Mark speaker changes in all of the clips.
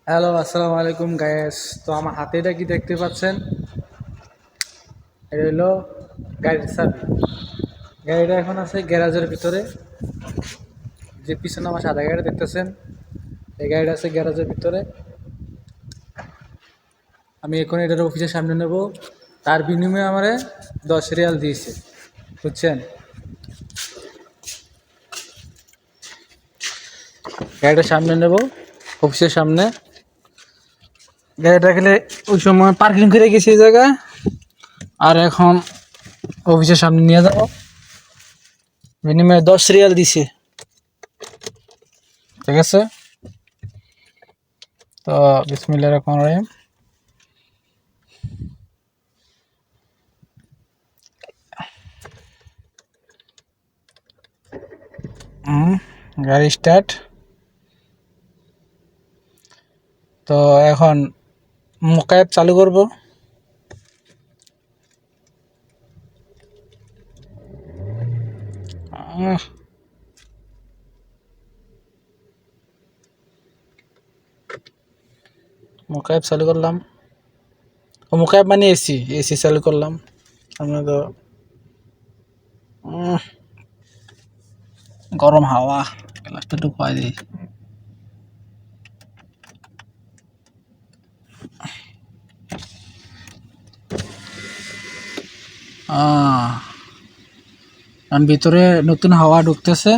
Speaker 1: Hello, আসসালামু আলাইকুম guys. তো আমার হাতে এটা কি দেখতে পাচ্ছেন? এটা হলো গাড়ির চাবি। গাড়িটা এখন আছে গ্যারাজের ভিতরে। যে পিছনে আমার সাদা গাড়ি দেখতেছেন, এই গাড়িটা আছে গ্যারাজের ভিতরে। আমি এখন এটার অফিসের সামনে নেব। তার বিনিময়ে আমারে 10 রিয়াল দিয়েছে, বুঝছেন? গাড়িটা সামনে নেব, অফিসের সামনে। গাড়িটা গেলে ওই সময় পার্কিং করে গেছি এই জায়গায়, আর এখন অফিসের সামনে নিয়ে যাবো। বিনিময়ে 10 রিয়াল দিছে, ঠিক আছে? তো বিসমিল্লাহির রহমানির রহিম। গাড়ি স্টার্ট। তো এখন মোকায়েব চালু করব। মোকায়েব চালু করলাম। ও মোকায়েব মানে এসি এসি চালু করলাম। আমরা তো গরম হাওয়া গ্লাসটা একটু পাই দিই। ভিতরে নতুন হাওয়া ঢুকতেছে,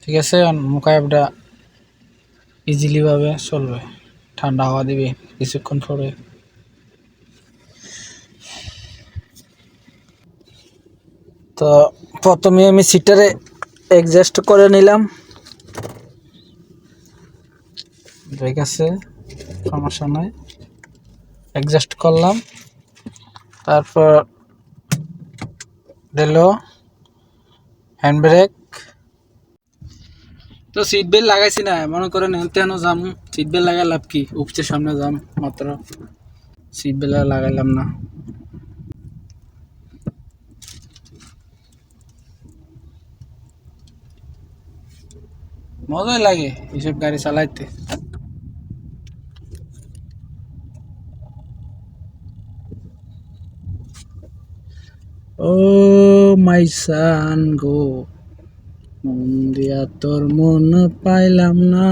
Speaker 1: ঠিক আছে? মোকায়েবটা ইজিলি ভাবে চলবে, ঠান্ডা হাওয়া দিবে কিছুক্ষণ পরে। তো প্রথমে আমি সিটারে অ্যাডজাস্ট করে নিলাম, ঠিক আছে, সমস্যা নাই, অ্যাডজাস্ট করলাম। তারপর দিল হ্যান্ড ব্রেক। তো সিট বেল্ট লাগাইছি না, মনে করেন এনতেন যাম, সিট বেল্ট লাগাই লাভ কি? উপচের সামনে যাম মাত্র, সিট বেল্ট লাগাইলাম না। মজাই লাগে এইসব গাড়ি চালাইতে। ও মাই সান গো, মন দিয়া তোর মন পাইলাম না।